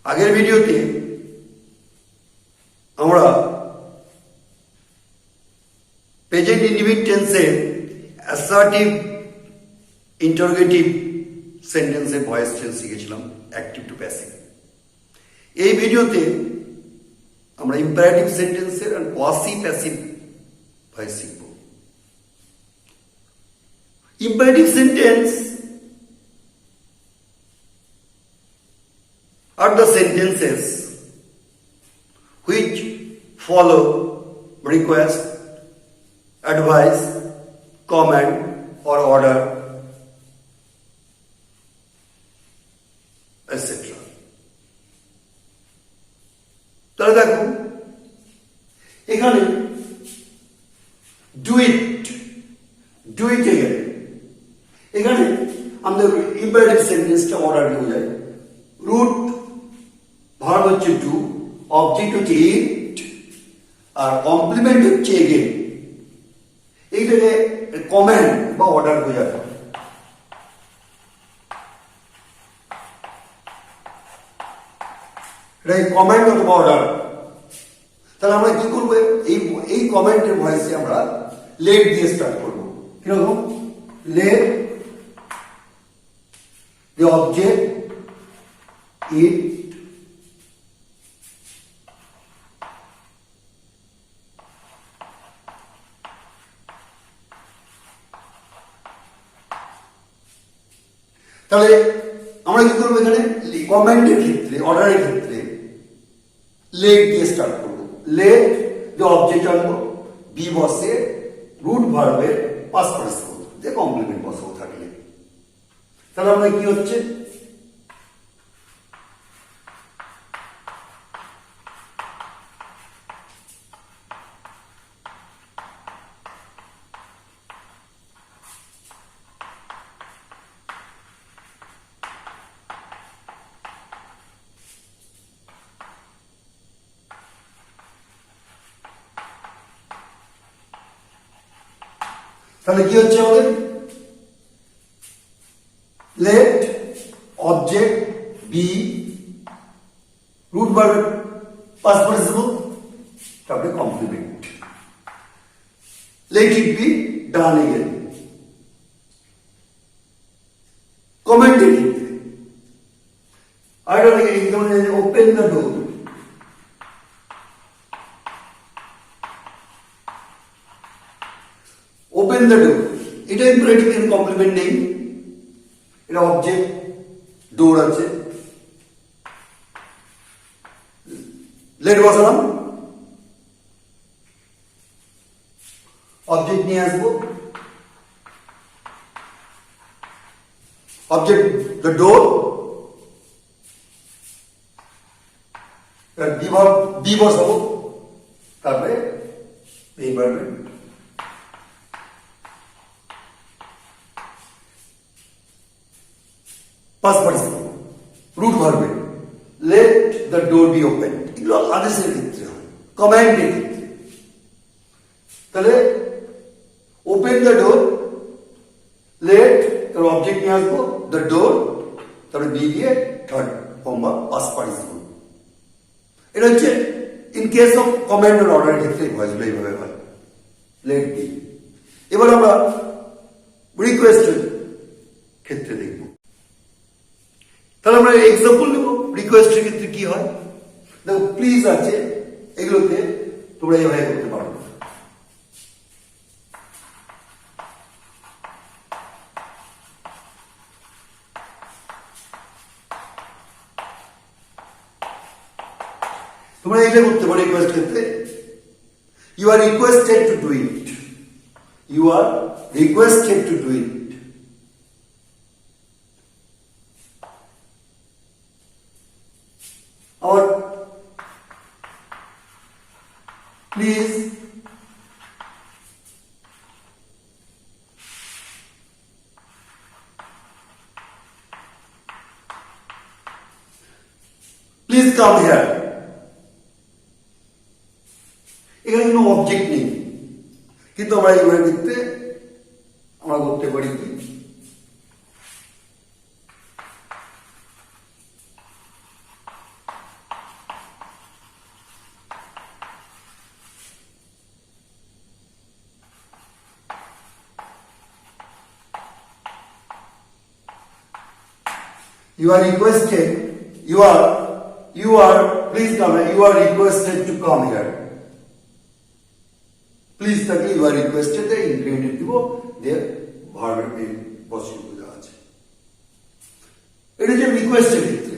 আগের ভিডিওতে আমরা প্রেজেন্ট ইনডিফিনিট টেন্সের অ্যাসার্টিভ ইন্টারোগেটিভ সেন্টেন্সের ভয়েস চেঞ্জ শিখেছিলাম, অ্যাক্টিভ টু প্যাসিভ। এই ভিডিওতে আমরা ইম্পারেটিভ সেন্টেন্সের আর কোয়াসি প্যাসিভ ভয়েস শিখব। Imperative sentence are the sentences which follow request, advice, command or order, etc. তাহলে দেখো এখানে ডু ইট এ গেলে এখানে আমাদের ইম্পারেটিভ সেন্টেন্সটা অর্ডার বোঝায়। রুট ভার্ব হচ্ছে ডু, অবজেক্ট হচ্ছে ইট, আর কমপ্লিমেন্ট হচ্ছে এগেন। এইটাকে কমান্ড বা অর্ডার বোঝায়। এটা কমান্ড অথবা অর্ডার। তাহলে আমরা কি করবো, এই কমান্ডের ভয়েসে আমরা লেট দিয়ে স্টার্ট করবো। কিরকম? লেট the object it তাহলে আমরা কি করবো এখানে কমান্ডের ক্ষেত্রে, অর্ডারের ক্ষেত্রে লেট দিয়ে স্টার্ট করবো। লেট যে অবজেক্ট আনবো, বি বসে রুট ভার্বের পাস্ট পার্টিসিপল যে কমপ্লিমেন্ট বসাবো থাকলে। তাহলে আমরা কি হচ্ছে, তাহলে কি হচ্ছে আমাদের, লেট অবজেক্ট বি রুট ভার্বের পাস্ট পার্টিসিপল তারপরে complement. Let it be done again. কমেন্টের ক্ষেত্রে আরেকটা এই ধরনের open the door, open the door এটা ইম্পারেটিভ, এর কমপ্লিমেন্ট নেই, এটা অবজেক্ট ডোর আছে, লেট বসালাম, অবজেক্ট নিয়ে আসবো, অবজেক্ট দ্য ডোর, বি বসাবো, তারপরে এইভাবে পাস্ট পার্টিসিপল রুট ভার্বে let the door be open. এগুলো আদেশের ক্ষেত্রে হয়, কমান্ডের ক্ষেত্রে। তাহলে ওপেন দ্য ডোর, লেট তার অবজেক্ট নিয়ে আসবো, দ্য ডোর, তারপরে বি দিয়ে থার্ড ফর্ম বা পাস্ট পার্টিসিপল। এটা হচ্ছে ইন কেস অফ কমান্ড আর অর্ডারের ক্ষেত্রে এই ভয়েসগুলো এইভাবে হয়, লেট বি। এবার আমরা রিকোয়েস্টের ক্ষেত্রে দেখব। তাহলে আমরা এক্সাম্পল নেব রিকোয়েস্টের ক্ষেত্রে কি হয়। দেখো প্লিজ আছে, এগুলোতে তোমরা এইভাবে করতে পারো। তোমরা এটা করতে পারো রিকোয়েস্ট ক্ষেত্রে, you are requested to do it, you are requested to do it. और प्लीज come here। এখানে কোনো অবজেক্ট নেই, কিন্তু আমরা এইভাবে দেখতে আমরা করতে পারি কি, You are requested, please come here, you are requested to come here. Please থাকলে ইউ আর রিকোয়েস্টেড ইনক্রিমেন্ট দিব দিয়ে ভার্বের পজিটিভ দেওয়া আছে। এটা যে রিকোয়েস্টের ক্ষেত্রে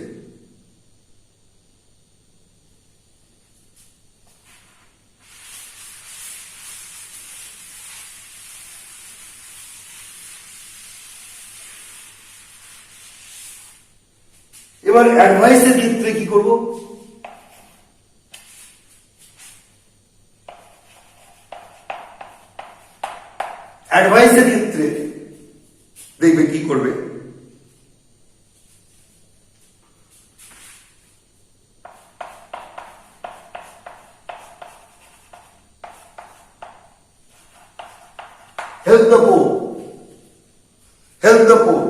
এবার অ্যাডভাইসের ক্ষেত্রে কি করব? অ্যাডভাইসের ক্ষেত্রে দেখবে কি করবে, help the poor, help the poor,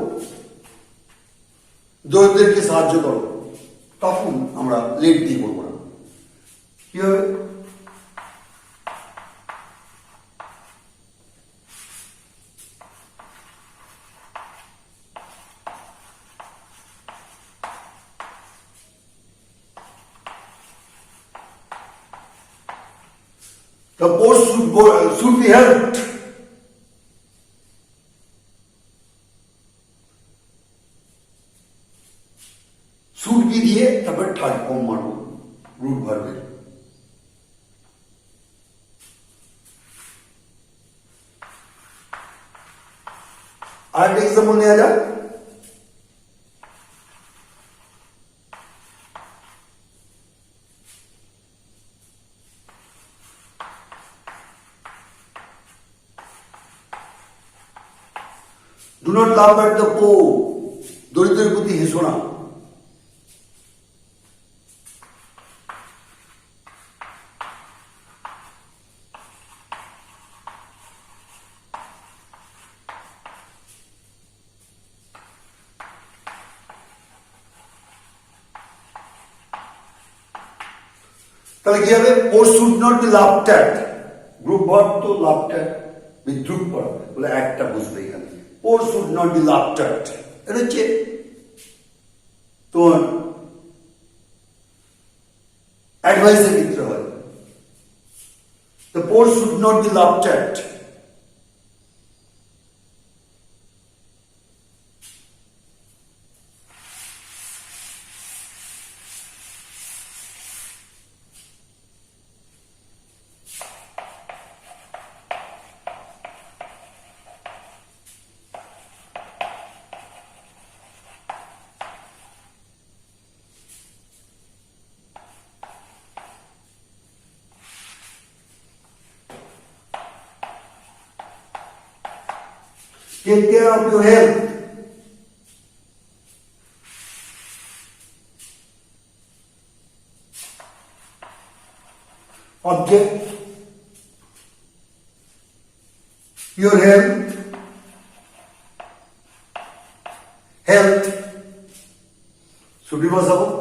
দরিদ্রদেরকে সাহায্য করো। তখন আমরা লেট দিয়ে করবো না, কি হবে? The poor should be helped. Should be দিয়ে তারপর থার্ড ফর্ম মারবো রুট ভার্বের। আরেকটা এক্সাম্পল নেওয়া যাক। Do not laugh at the poor. দরিদ্রের প্রতি হেসো না। তাহলে কি হবে? Poor should not be laughed at, group verb তো লাফড অ্যাট বিদ্রুপ করা, বলে একটা বুঝবে এখানে। Poor should not be laughed at, এটা হচ্ছে তোমার অ্যাডভাইসের ক্ষেত্রে হয়। The poor should not be laughed at. Take care of your health. Object, your health, health should be possible.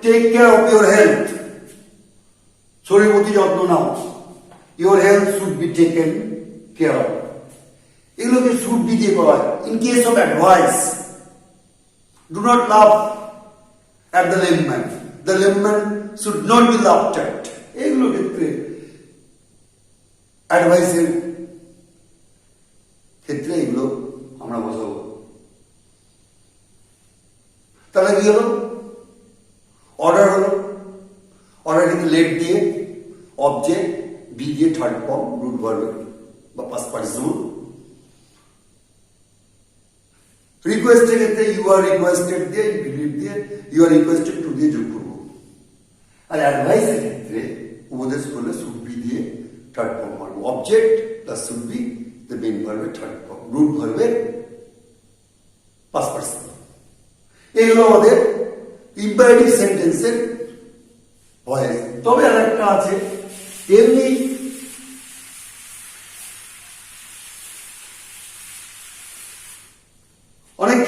Take care of your health. শরীর প্রতি যত্ন নাও। Your health should be taken care of. এগুলোকে should be দিয়ে করা হয়। In case of advice, do not laugh at the lame man. The lame man should not be laughed at. এগুলো ক্ষেত্রে অ্যাডভাইসের ক্ষেত্রে এগুলো আমরা বসাবো। তাহলে কি হলো? অর্ডার হলো, অর্ডার কিন্তু লেট দিয়ে অবজেক্ট, বি দিয়ে থার্ড ফর্ম রুট ভার্বের বা পাস্ট পার্টিসিপল। রিকোয়েস্টের ক্ষেত্রে ইউ আর রিকোয়েস্টেড দিয়ে ইনক্রিমেন্ট দিয়ে ইউ আর রিকোয়েস্টেড টু দিয়ে যোগ করবো। আর অ্যাডভাইসের ক্ষেত্রে উপদেশ করলে শুড বি দিয়ে থার্ড ফর্ম মারবো। Object plus should be the main ভার্বের থার্ড ফর্ম রুট ভার্বের পাস্ট পার্টিসিপল। এগুলো আমাদের ইম্পারেটিভ সেন্টেন্সের ভয়েস। তবে আর একটা আছে, এমনি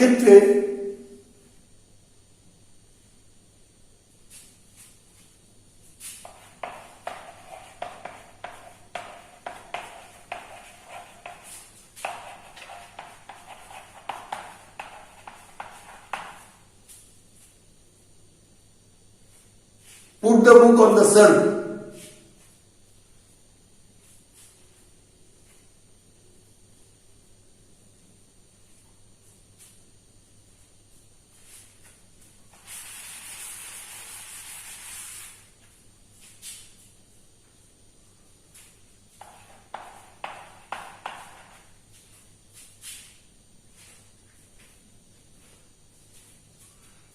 এক্ষেত্রে put the book on the shelf.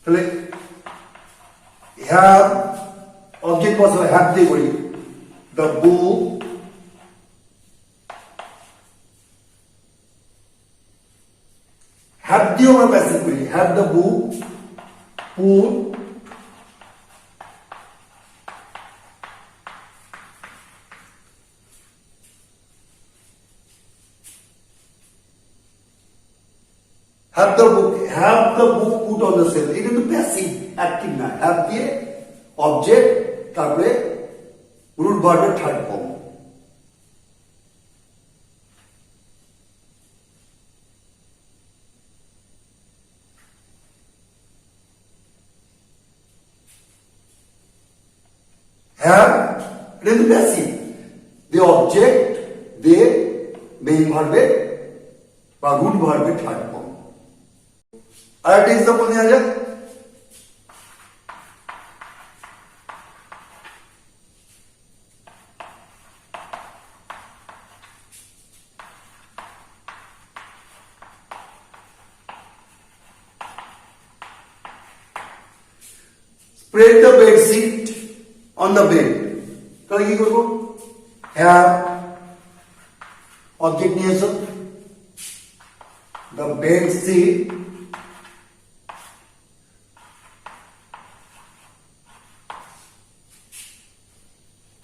তাহলে have object বসে have দিয়ে করি the book have দিয়ে আমরা প্যাসিভ করি have the book put have the book put on the shelf এটা কিন্তু প্যাসিভ অ্যাক্টিভ না have দিয়ে অবজেক্ট তারপরে রুট ভার্বের থার্ড ফর্ম have এটা কিন্তু প্যাসিভ দিয়ে অবজেক্ট দিয়ে মেইন ভার্বের বা রুট ভার্বের থার্ড ফর্ম আর একটা এক্সাম্পল নেওয়া যাক spread the bed sheet on the bed তাহলে কি করবো have object নিয়ে এসো the bed sheet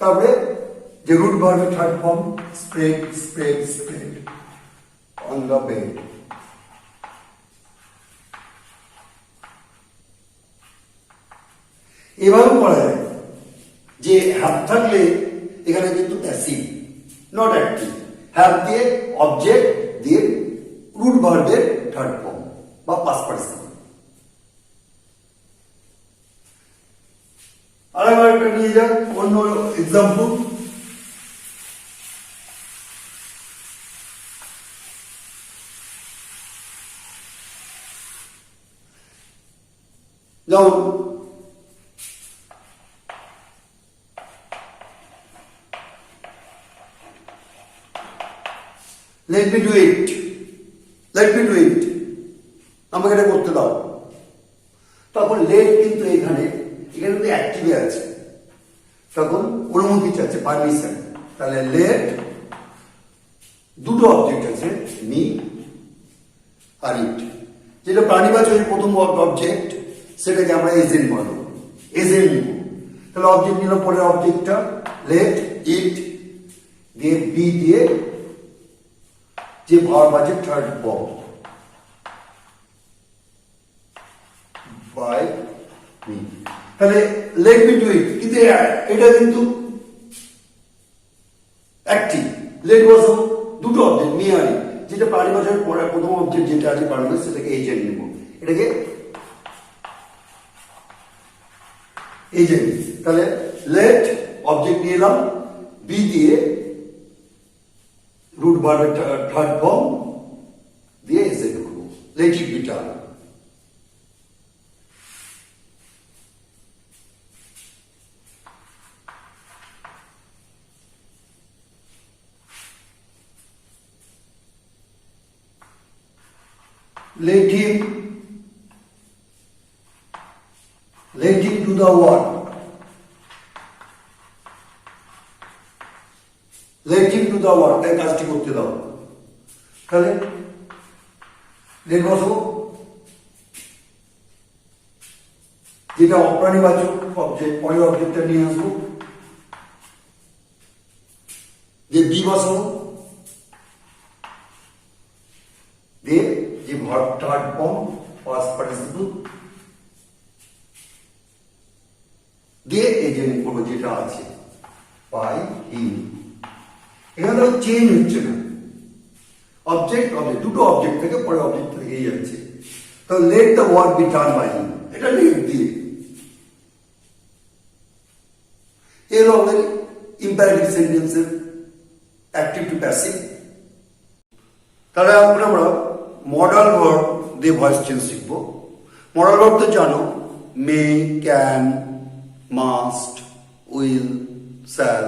তারপরে যে রুট ভার্বের third form spread on the bed এভাবে পড়া যায় যে হ্যাভ থাকলে এখানে কিন্তু প্যাসিভ নট অ্যাক্টিভ হ্যাভ দিয়ে অবজেক্ট দিয়ে রুট ভার্বের থার্ড ফর্ম বা পাস্ট পার্টিসিপল আরেকবার একটা নিয়ে যাক অন্য এক্সাম্পল যেমন let me do it আমাকে এটা করতে দাও তখন লেট কিন্তু এখানে কিন্তু অ্যাক্টিভে আছে তখন অনুমতি চাচ্ছে পারমিশন তাহলে লেট দুটো অবজেক্ট আছে মি আর ইট যেটা প্রাণীবাচকের প্রথম অবজেক্ট সেটাকে আমরা এজেন্ট বলবো এজেন্ট নিব তাহলে অবজেক্ট নিলাম পরের অবজেক্টটা লেট ইট দিয়ে বি দিয়ে যে ভার্ব আছে থার্ড ফর্ম বাই মি তাহলে লেট মি ডু ইট কিন্তু এটা কিন্তু অ্যাক্টিভ লেট বসো দুটো অবজেক্ট মি আর ইট যেটা পারিভাষার পরে প্রথম অবজেক্ট যেটা আছে পারিভাষা সেটাকে এজেন্ট নিব এটাকে এজেন্ট তাহলে লেট অবজেক্ট নিয়ে এলাম বি দিয়ে রুট ভার্বের থার্ড ফর্ম দিয়ে এজেন্ট করব late it be done let him do the work let him do the work তাই কাজটি করতে দাও তাহলে লেট বসো যেটা অপ্রাণীবাচক অবজেক্ট পরের অবজেক্টটা নিয়ে আসবো যে বি বসো দিয়ে যে verb third form past participle দিয়ে এজেন্ট করবো যেটা আছে বাই হিম। এখানে তো চেঞ্জ হচ্ছে না, অবজেক্ট অবজেক্ট দুটো অবজেক্ট থেকে পরে অবজেক্ট থেকেই যাচ্ছে। তো let the work be done by him, এটা লেট দিয়ে এর আমাদের ইম্পারেটিভ সেন্টেন্সের অ্যাক্টিভ টু প্যাসিভ। তাহলে আমরা মডাল ভার্ব দিয়ে ভয়েস চেঞ্জ শিখব। মডাল ভার্ব তো জানো, মে, ক্যান, মাস্ট, উইল, শ্যাল,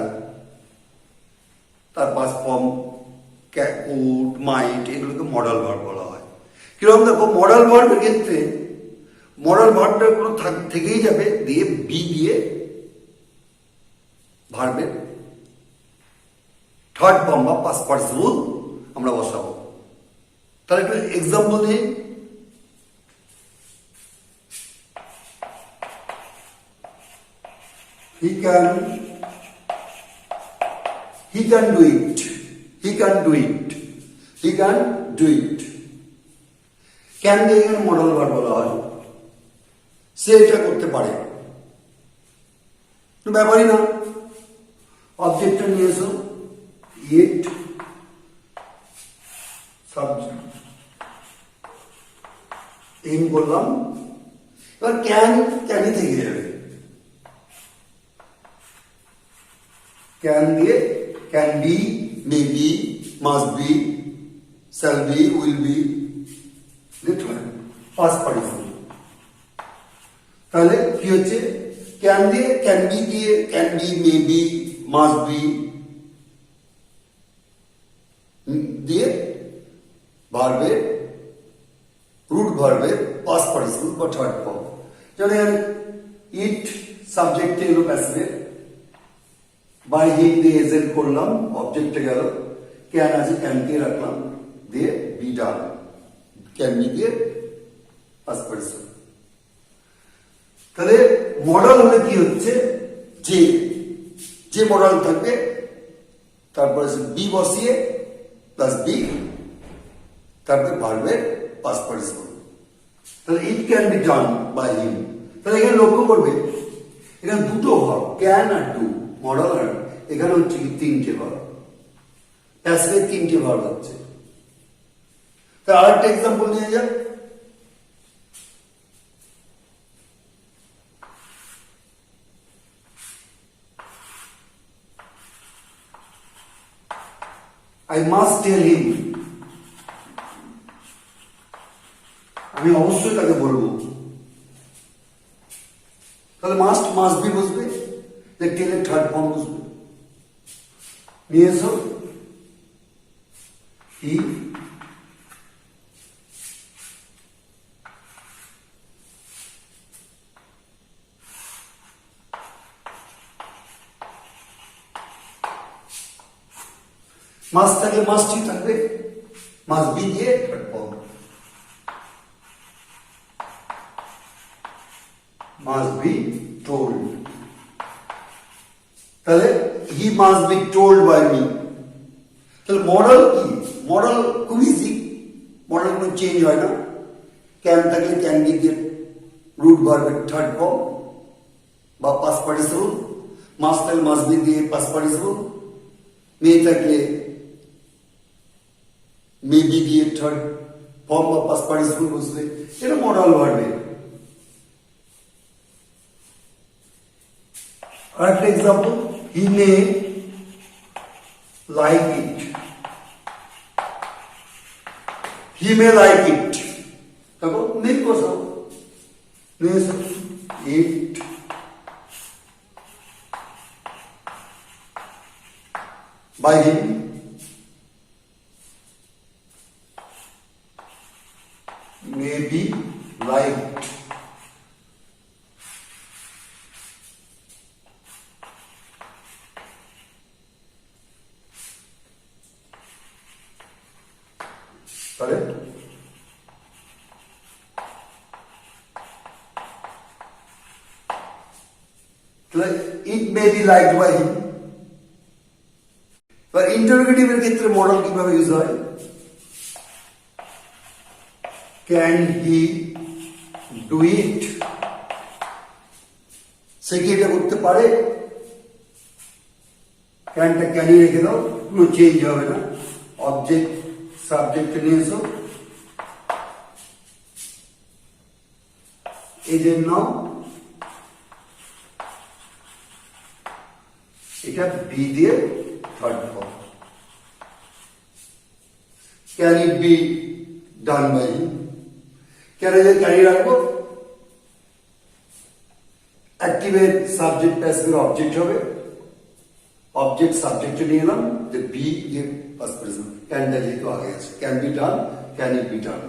তার পাস্ট ফর্ম কুড, মাইট, এগুলোকে মডাল ভার্ব বলা হয়। কিরকম দেখো, মডাল ভার্বের ক্ষেত্রে মডাল ভার্বটা কোনো থেকেই যাবে, দিয়ে বি দিয়ে ভার্বের থার্ড ফর্ম বা পাস্ট পার্টিসিপল আমরা বসাবো। তাহলে একটা এক্সাম্পল দিই। He can do it. He can do it. He can do it. Can দিয়ে এখানে মডেল ভার্ব বলা হয়। সে এটা করতে পারে, ব্যাপারই না। অবজেক্টটা নিয়ে এসো, ইট, সাবজেক্ট, এইম করলাম। এবার ক্যানই থেকে যাবে। ক্যান দিয়ে can be, may be, must be, shall be, will be, past participle. তাহলে কি হচ্ছে, ক্যান দিয়ে ক্যান বি দিয়ে can be, may be, must be দিয়ে ভার্বের রুট ভার্বের পাস্ট পার্টিসিপল বা থার্ড ফর্ম। যেমন ইট সাবজেক্টে এলো প্যাসিভের, বাই হিম দিয়ে এজেন্ট করলাম, অবজেক্টে গেল, ক্যান আছে ক্যান দিয়ে রাখলাম, দিয়ে বি ডান, ক্যান বি দিয়ে পাস্ট পার্টিসিপল। তাহলে মডেল হলে কি হচ্ছে, যে মডেল থাকবে তারপরে বি বসিয়ে প্লাস বি, তারপরে ভার্বের পাস্ট পার্টিসিপল। তাহলে it can be done by him. তাহলে এখানে লক্ষ্য করবে, এখানে দুটো ভার্ব, ক্যান আর ডু, মডেল আর এখানে হচ্ছে কি তিনটে ভার্ব, প্যাসিভের তিনটে ভার্ব হচ্ছে। তাহলে আরেকটা এক্সাম্পল নিয়ে যাক। I must tell him, আমি অবশ্যই তাকে বলবো। তাহলে মাস্ট বি বসবে, টেলের থার্ড ফর্ম বসবে। নিয়ে এসো, হি, মাস্ট থাকলে মাস্টই থাকবে, মাস্ট বি দিয়ে third form, must be told. তাহলে he must be told by me. তাহলে মডেল কি, মডেল খুব ইজি, মডেল কোনো চেঞ্জ হয় না। ক্যান থাকলে ক্যান বি দিয়ে রুট ভার্বের থার্ড ফর্ম বা পাস্ট পার্টিসিপল, মাস্ট থাকলে মাস্ট বি দিয়ে পাস্ট পার্টিসিপল, মে থাকলে মে বি দিয়ে থার্ড ফর্ম বা পাস্ট পার্টিসিপল বসবে। এটা মডেল ভার্বে। আরেকটা example, he may like it, he may like it. দেখো মে বসাও, it by him, may be liked. Correct? It may be liked by him. But interrogative এর ক্ষেত্রে মডেল কিভাবে ইউজ হয়, ক্যান হি ডু ইট, সে কি এটা করতে পারে? ক্যানটা ক্যানি রেখে দাও, কোনো চেঞ্জ হবে না। অবজেক্ট সাবজেক্টে নিয়ে এসো, এজের নাম, এটা বি দিয়ে third form. Can it be done by him? কেন যে ক্যানি রাখবো? অ্যাক্টিভের সাবজেক্ট প্যাসিভের অবজেক্ট হবে, অবজেক্ট সাবজেক্টে নিয়ে এলাম, যে বি দিয়ে পাস্ট প্রেজেন্ট, ক্যানটা যেহেতু আগে আছে, can be done, can it be ডান।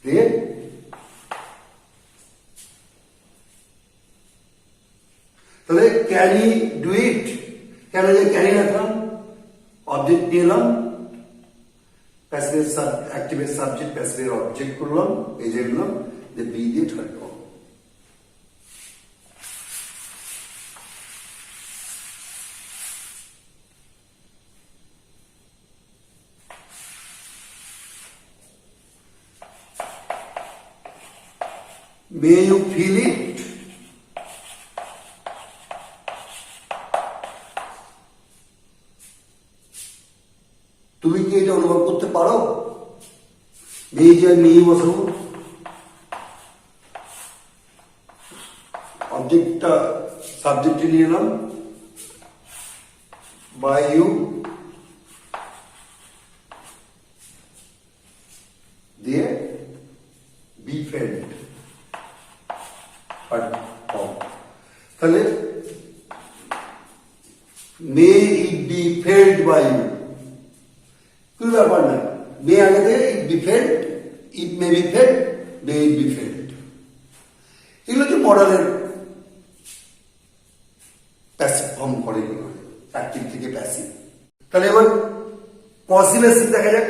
দিয়ে তাহলে ক্যান ই ডু ইট, কেন যে ক্যানি রাখলাম, অবজেক্ট নিয়ে এলাম, প্যাসিভের অ্যাক্টিভের সাবজেক্ট প্যাসিভের অবজেক্ট করলাম, এই যে নিলাম, যে বি দিয়ে third form. May you feel it? তুমি কি এটা অনুভব করতে পারো? এই যে নিয়ে বসো, অবজেক্টটা সাবজেক্টে নিয়ে এলাম, বাই ইউ দিয়ে বি ফেল্ড, তাহলে may it be felled by you, কোনো ব্যাপার না, মে আগে থেকে it be felled, it may be felled, may it be felled, এগুলো হচ্ছে মডালের প্যাসিভ ফর্ম করে, অ্যাক্টিভ থেকে প্যাসিভ। তাহলে এবার পসিভ দেখা যাক।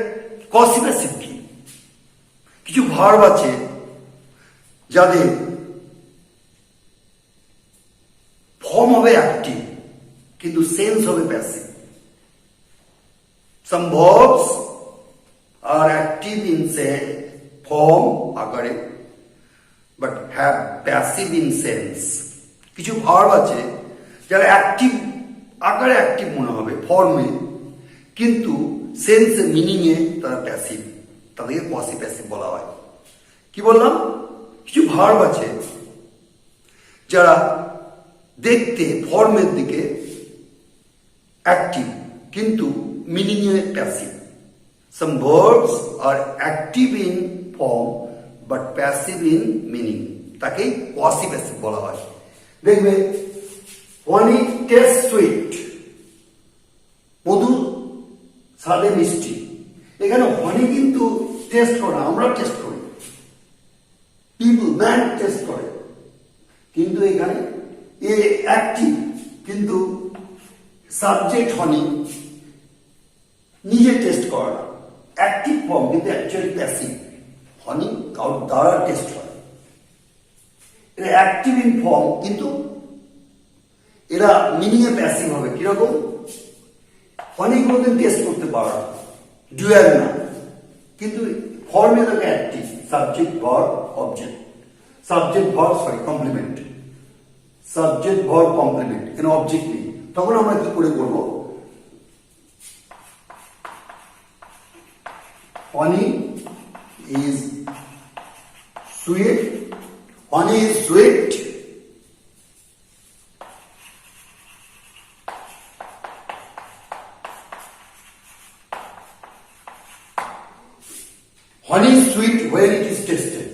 পসিভ কি? কিছু ভার্ব আছে যাদের ফর্ম হবে অ্যাক্টিভ কিন্তু সেন্স হবে passive. Some verbs are active in form আকারে but have passive in sense. কিছু ভার্ব আছে যারা অ্যাক্টিভ আকারে অ্যাক্টিভ মনে হবে ফর্মে, কিন্তু সেন্সে মিনিংয়ে তারা প্যাসিভ, তাদেরকে পসিভ প্যাসিভ বলা হয়। কি বললাম? কিছু ভার্ব আছে যারা দেখতে ফর্মের দিকে অ্যাক্টিভ কিন্তু meaning passive. Some verbs are active in form but passive in meaning. তাকে passive passive বলা হয়। দেখবে honey tastes sweet, মধু স্বাদে মিষ্টি। এখানে honey কিন্তু টেস্ট করে, আমরা টেস্ট করি, ম্যান টেস্ট করে, কিন্তু এখানে এ অ্যাক্টিভ কিন্তু সাবজেক্ট honey নিজে টেস্ট করে না, অ্যাক্টিভ ফর্ম কিন্তু অ্যাকচুয়ালি প্যাসিভ। হনি কারোর দ্বারা টেস্ট হয়, এরা অ্যাক্টিভ ইন ফর্ম কিন্তু এরা মিনিংয়ে প্যাসিভ হবে। কিরকম? হনি কোনোদিন টেস্ট করতে পারে না, ডুয়াল না, কিন্তু ফর্মে তাকে active, subject verb object, subject verb complement, subject verb complement, এখানে অবজেক্ট নেই। তখন আমরা কি করে করবো? Honey is sweet. Honey is sweet. Honey is sweet when it is tasted.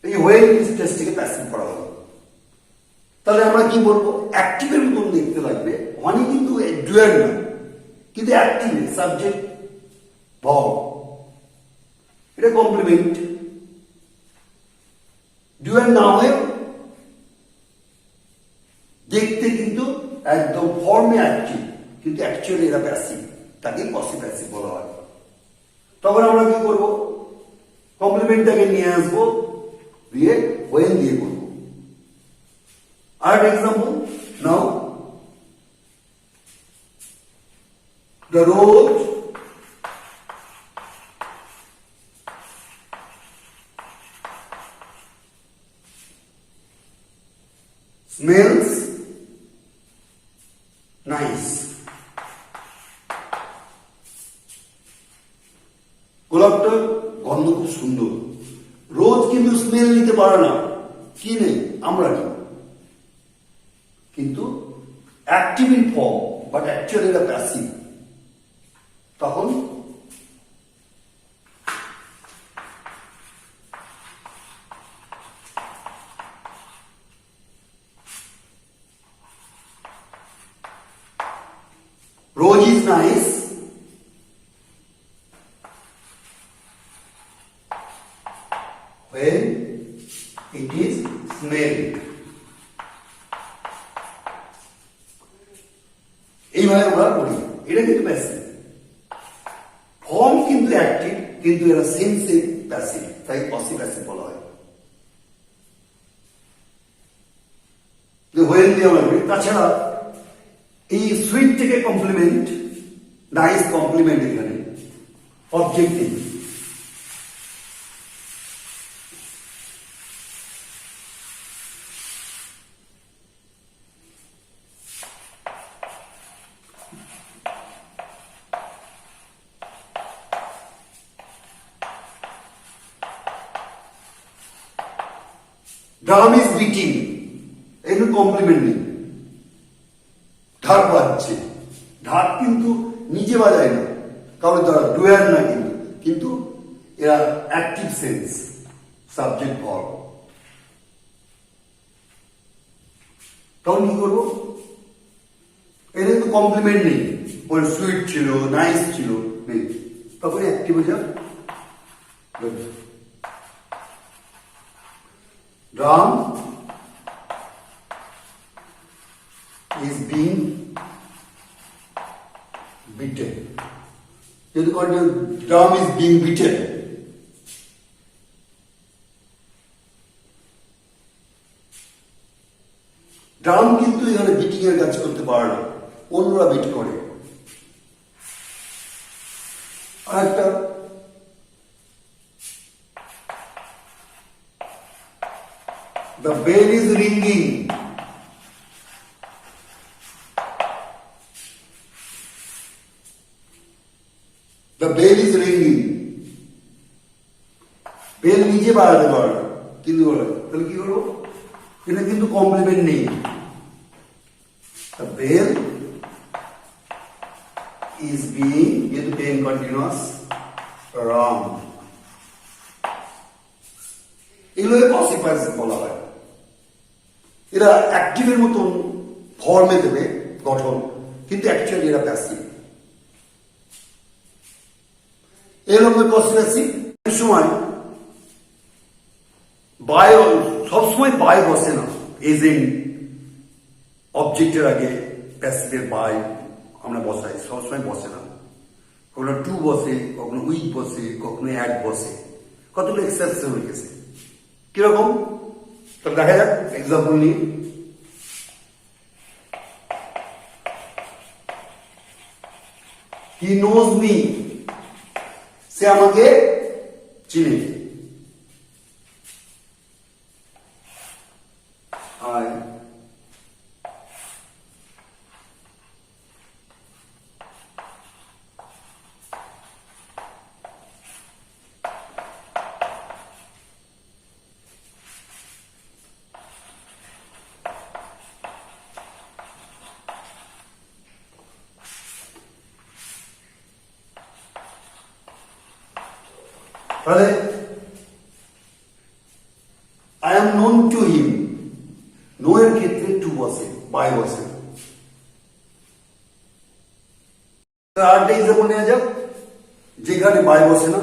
এই when it is tasted K passive করা হলো। তাহলে আমরা কি বলবো? অ্যাক্টিভের মতন দেখতে লাগবে। হনি কিন্তু ডুয়াল না, কিন্তু অ্যাক্টিভ, সাবজেক্ট ভার্ব, এটা কমপ্লিমেন্ট। ডুয়াল না হয়েও দেখতে কিন্তু একদম ফর্মে অ্যাক্টিভ, কিন্তু অ্যাকচুয়ালি এরা প্যাসিভ, তাকে পসিভ প্যাসিভ বলা হয়। তখন আমরা কি করব? কমপ্লিমেন্টটাকে নিয়ে আসবো, দিয়ে ওয়েন দিয়ে করবো। আর এক্সাম্পল নাও, the road স্মেলস নাইস। গোলাপটার গন্ধ খুব সুন্দর। রোজ কিন্তু স্মেল নিতে পারে না, কি নেই আমরা নিই, কিন্তু active in form but actually এটা প্যাসিভ। তখন rose is nice when it is smelled. এইভাবে আমরা করি, এটা কিন্তু প্যাসিভ। ফর্ম কিন্তু অ্যাক্টিভ, কিন্তু এরা সেন্সে প্যাসিভ, তাই অসিপ্যাসিভ বলা হয়। হোয়েন দিয়ে আমরা করি। তাছাড়া এই সুইট থেকে কমপ্লিমেন্ট, নাইস কমপ্লিমেন্ট এখানে অবজেক্টিভ। ড্রাম ইজ বিটিং, এখানে কমপ্লিমেন্ট নেই, ঢাক বাজছে। ঢাক কিন্তু নিজে বাজায় না, কারণ তারা ডুয়ার না, কিন্তু এরা অ্যাক্টিভ সেন্স, সাবজেক্ট ভার্ব। তখন কি করবো? এর কিন্তু কমপ্লিমেন্ট নেই, ওর সুইট ছিল, নাইস ছিল, নেই, তখন অ্যাক্টিভ হয়ে যাবে। Drum is being beaten. যদি drum is being beaten, drum কিন্তু এখানে বিটিং এর কাজ করতে পারে না, অন্যরা বিট করে। আর একটা the bell is ringing, the bell is ringing, bell নিজে বাড়াতে পারে না, কিন্তু তাহলে কি করবো? এটা কিন্তু কমপ্লিমেন্ট নেই। The bell is being, যেহেতু পেন কন্টিনিউয়াস, rung, এগুলোকে অসিপ্যাসিভ বলা হয়। এরা অ্যাক্টিভের মতন ফর্মে দেবে গঠন, কিন্তু অ্যাকচুয়ালি এরা প্যাসিভ। এরকম পসিপ্যাসিভ সময় বাই, সবসময় বাই বসে না, এজেন্ট অবজেক্টের আগে প্যাসিভের বাই আমরা বসাই, সবসময় বসে না। কখনো টু বসে, কখনো উইথ বসে, কখনো অ্যাট বসে, কতগুলো এক্সেপশন হয়ে গেছে। কিরকম? তো দেখা যাক এক্সাম্পল নিয়ে। হি নোজ মি, সে আমাকে চিনে। আই তাহলে I am known to him, know এর ক্ষেত্রে টু বসে, বাই বসে। আরেকটা এক্সাম্পল নেওয়া যাক যেখানে বাই বসে না।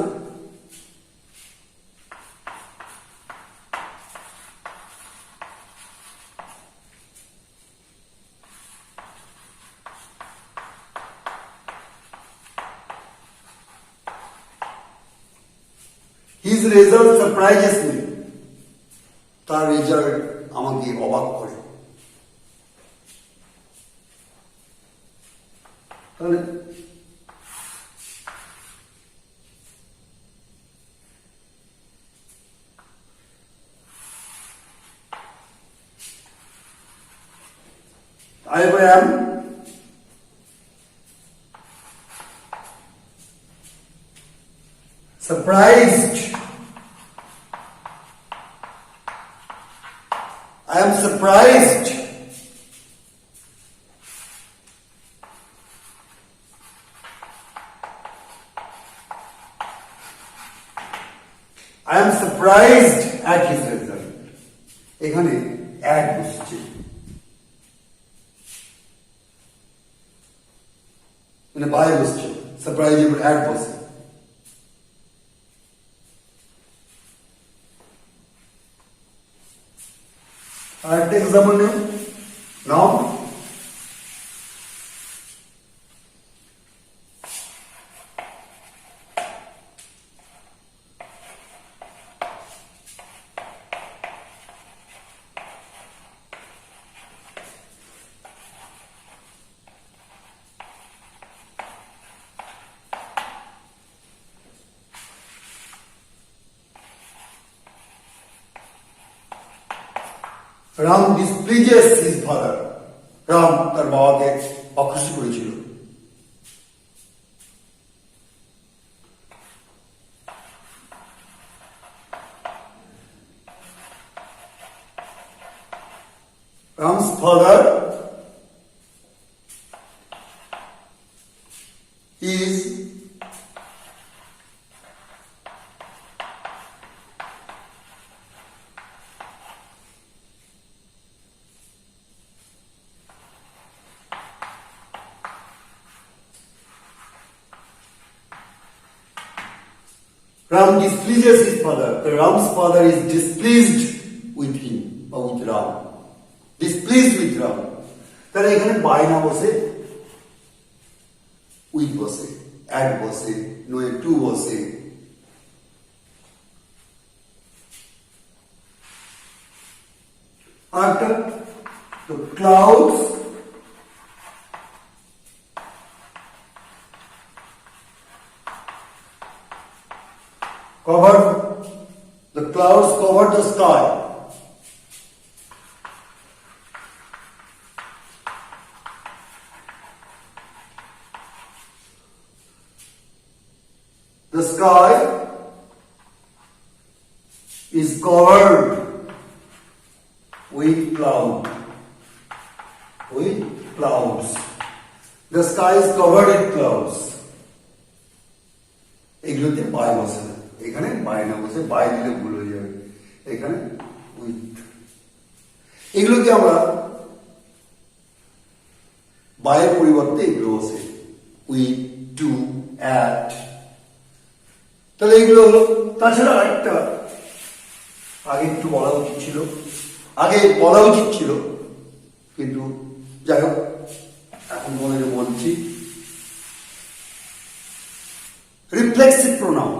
His result surprises me, তার রেজাল্ট আমাকে অবাক করে। তাহলে I am surprised. I am surprised. I am surprised at his result. এখানে অ্যাড বসছে, মানে বাই বসছে, সারপ্রাইজ এর অ্যাড বসে। আরেকটা এক্সাম্পল নেই, নাও Ram displeases his father. Ram তার বাবাকে অখুশি করেছিল। Ram's father is Ram displeases his father. Ram's father is displeased with him or with Ram. Displeased with Ram. তাহলে এখানে বাই না বসে উইথ বসে, অ্যাড বসে, নয় টু বসে। আরেকটা, the clouds covered the sky. The sky is covered with clouds. The sky is covered with clouds. এগুলোতে বাই বসে না, এখানে বাই না বসে, বাই দিলে ভুল হয়ে যাবে, এখানে উইথ। এগুলোকে আমরা বায়ের পরিবর্তে এগুলো বসে, উইথ, টু, অ্যাট। তাহলে এগুলো হলো। তাছাড়া আরেকটা আগে একটু বলা উচিত ছিল, কিন্তু যাই হোক এখন বলছি, রিফ্লেক্সিভ প্রোনাউন।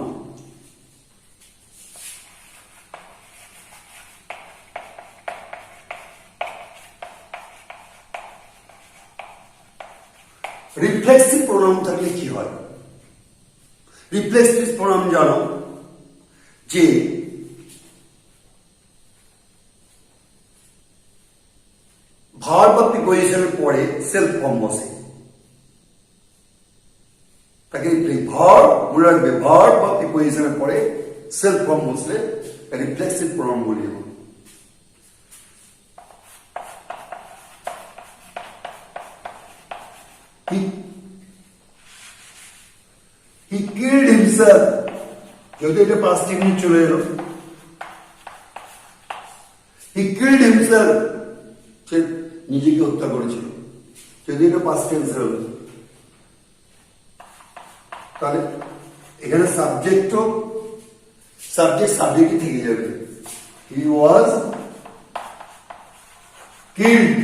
রিফ্লেক্সিভ প্রোনাউন থাকলে কি হয়? রিফ্লেক্সিভ প্রোনাউন জানো যে ভার্ব বা প্রিপোজিশনের পরে সেলফ ফর্ম বসে, তাকে ভার্ব মনে রাখবে, ভার্ব বা প্রিপোজিশনের পরে সেলফ ফর্ম বসলে রিফ্লেক্সিভ প্রোনাউন বলি। He killed himself. যদি এটা পাস্ট টেন্স চলে এলো, he killed himself, সে নিজেকে হত্যা করেছিল। যদি এটা পাস্ট টেন্স হলো, তাহলে এখানে সাবজেক্টই থেকে যাবে। He was killed,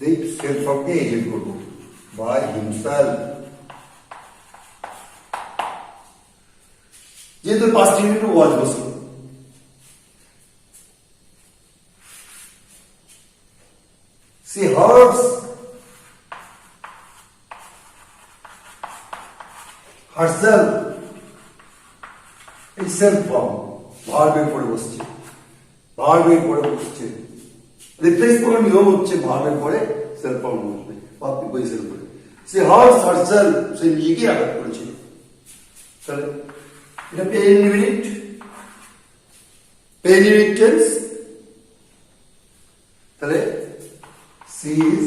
এই সেলফ ফর্মকে এজেন্ট করবো, by himself। যেহেতু পাস্ট টেন্স ওয়াজ বসে, she hurts herself, এই সেলফ ফর্ম ভার্বের পরে বসছে। রিপ্লেস করার নিয়ম হচ্ছে ভার্বের পরে সেলফ ফর্ম বসবে বা প্রিপোজিশন পরে। সে হার্ট হারসেলফ, সে নিজেকে আঘাত করেছিল। তাহলে এটা পেন ইউনিট, পেন ইউনিট টেন্স। তাহলে she is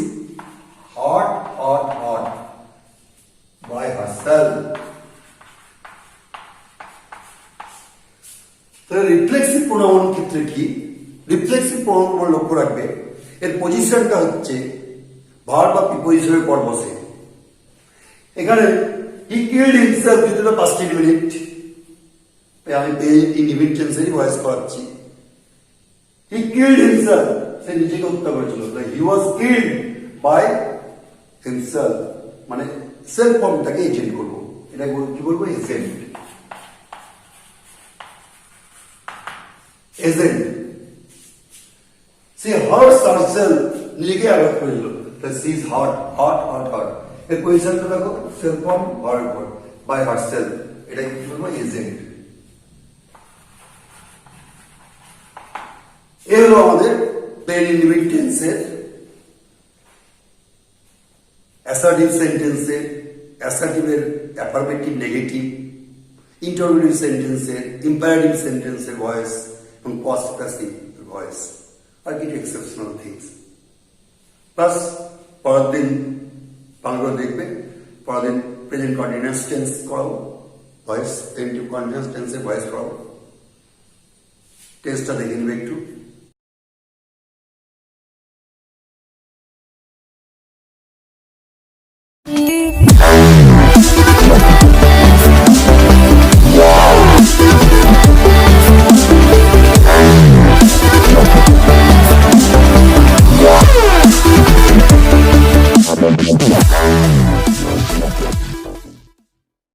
hurt by herself. তাহলে রিফ্লেক্সিভ প্রোনাউন ক্ষেত্রে কি? রিফ্লেক্সিভ প্রোনাউন লক্ষ্য রাখবে এর পজিশনটা হচ্ছে ভার্ব বা প্রিপোজিশনের পর বসে। এখানে হি কিল্ড হিমসেলফ যেটা পাস্ট ইনডিফিনিট, আমি ইনডিফিনিট টেন্সেরই ভয়েস করাচ্ছি। হি কিল্ড হিমসেলফ, সে নিজেকে হত্যা করেছিল। He was killed by himself, মানে সেলফ ফর্মটাকে এজেন্ট করবো, এটা কি বলবো? এজেন্ট। এজেন্ট। সে হার্টস হারসেলফ, নিজেকে আঘাত করেছিল। She is hurt. এর পজিশনটা দেখো, self form verb by herself, এটা কি বলবো? এজেন্ট। এ হলো আমাদের প্লেন ইনডিফিনিট টেন্সের অ্যাসার্টিভ সেন্টেন্সের, অ্যাসার্টিভের অ্যাফারমেটিভ নেগেটিভ, ইন্টারোগেটিভ সেন্টেন্সের, ইম্পারেটিভ সেন্টেন্সের ভয়েস এবং পাস্ট প্যাসিভ ভয়েস, আর কিছু এক্সেপশনাল থিংস। প্লাস পরের দিন ভালো করে দেখবে, পরের দিন প্রেজেন্ট কন্টিনিউয়াস টেন্স করাবো, ভয়েস প্রেজেন্ট কন্টিনিউয়াস টেন্সের ভয়েস করাবো। টেন্সটা দেখে নেবে একটু।